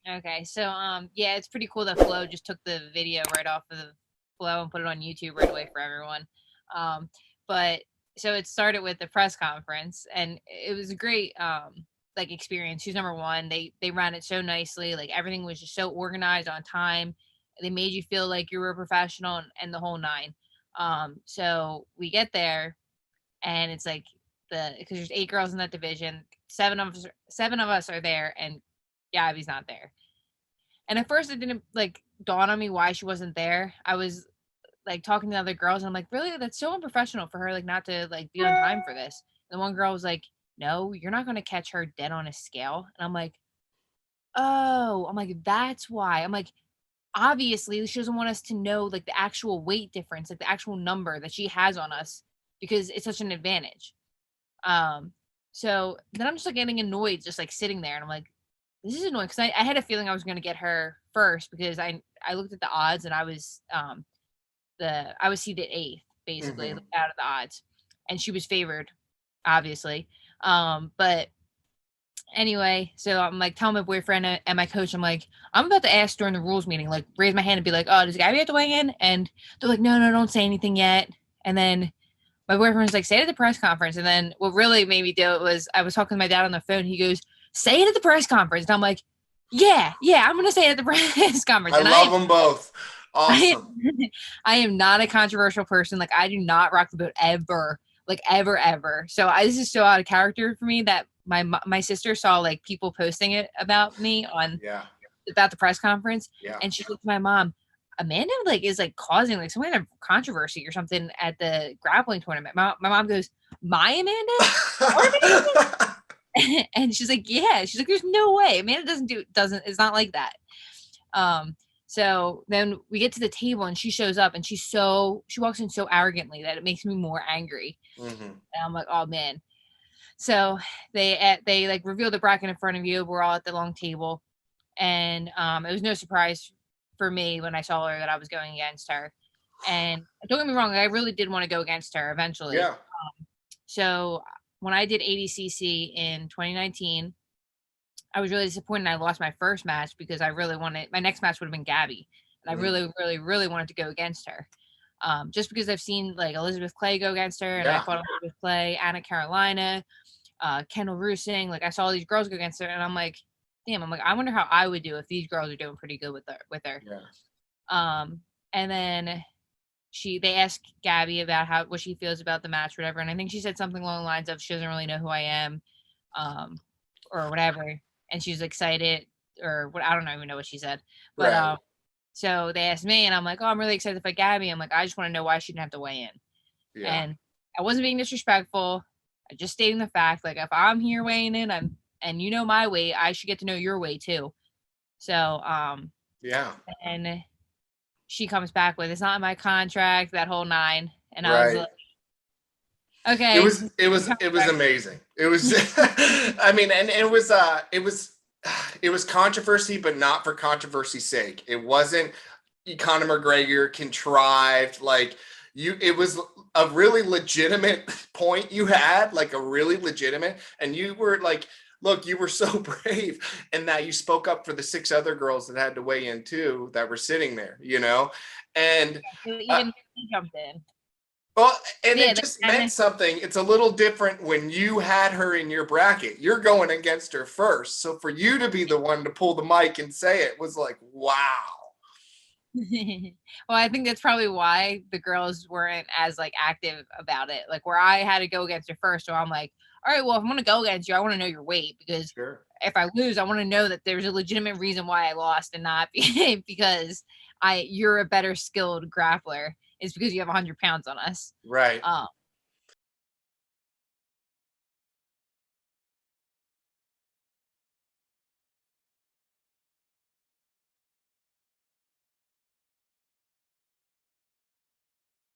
Okay, so yeah, it's pretty cool that Flow just took the video right off of the Flow and put it on YouTube right away for everyone. Um, but so it started with the press conference, and it was a great like experience. She's number one. They ran it so nicely. Like everything was just so organized on time. They made you feel like you were a professional and the whole nine. So we get there, and it's like because there's 8 girls in that division. Seven of us are there, and Gabby's not there. And at first, it didn't like dawn on me why she wasn't there. I was like talking to the other girls, and I'm like, really, that's so unprofessional for her, like not to like be on time for this. And one girl was like, no, you're not gonna catch her dead on a scale. And I'm like, oh, I'm like, that's why. I'm like, obviously, she doesn't want us to know like the actual weight difference, like the actual number that she has on us, because it's such an advantage. Um, so then I'm just like getting annoyed, just like sitting there, and I'm like, this is annoying because I had a feeling I was going to get her first because I looked at the odds and I was seeded eighth basically Mm-hmm. out of the odds, and she was favored, obviously. But anyway, so I'm like telling my boyfriend and my coach, I'm like, I'm about to ask during the rules meeting, like raise my hand and be like, oh, does Gabby have to weigh in? And they're like, no, don't say anything yet. And then my boyfriend was like, say it at the press conference. And then what really made me do it was I was talking to my dad on the phone. He goes, say it at the press conference. And I'm like, yeah, I'm going to say it at the press conference. I And love them both. I Awesome. I am not a controversial person. Like I do not rock the boat ever, like ever, ever. So this is so out of character for me that my sister saw like people posting it about me on Yeah. about the press conference, Yeah. and she looked at my mom. Amanda like is like causing like some kind of controversy or something at the grappling tournament. My mom goes, my Amanda? Our Amanda? And she's like, yeah. She's like, there's no way. Amanda doesn't it's not like that. Um, so then we get to the table and she shows up and she walks in so arrogantly that it makes me more angry. Mm-hmm. And I'm like, oh man. So they like reveal the bracket in front of you. We're all at the long table, and it was no surprise for me when I saw her that I was going against her. And don't get me wrong, I really did want to go against her eventually. Yeah. So when I did ADCC in 2019, I was really disappointed. I lost my first match because I really wanted my next match would have been Gabby, and I Mm. really, really, really wanted to go against her. Just because I've seen like Elizabeth Clay go against her, and I Yeah. fought Elizabeth Clay, Anna Carolina, Kendall Rusing. Like I saw all these girls go against her, and I'm like, damn. I'm like, I wonder how I would do if these girls are doing pretty good with her. Yeah. And then they asked Gabby about what she feels about the match, whatever, and I think she said something along the lines of she doesn't really know who I am, or whatever, and she's excited or what I don't even know what she said, but Right. so they asked me, and I'm like, oh, I'm really excited to fight Gabby. I'm like, I just want to know why she didn't have to weigh in, Yeah. and I wasn't being disrespectful. I just stating the fact, like if I'm here weighing in, and you know my weight, I should get to know your weight too. So Yeah. and she comes back with it's not in my contract, that whole nine, and I was Right. like, okay, It was amazing. It was I mean, and it was controversy, but not for controversy's sake. It wasn't Conor McGregor contrived, like it was a really legitimate point you had, like a really legitimate, and you were like, look, you were so brave and that you spoke up for the 6 other girls that had to weigh in too, that were sitting there, and uh, even he jumped in. well, and Yeah, it just meant something. It's a little different when you had her in your bracket. You're going against her first. So for you to be the one to pull the mic and say it was like, wow. well, I think that's probably why the girls weren't as like active about it. Like where I had to go against her first, so I'm like, all right, well, if I'm gonna go against you, I want to know your weight because Sure. if I lose, I want to know that there's a legitimate reason why I lost and not because you're a better skilled grappler. It's because you have 100 pounds on us. Right.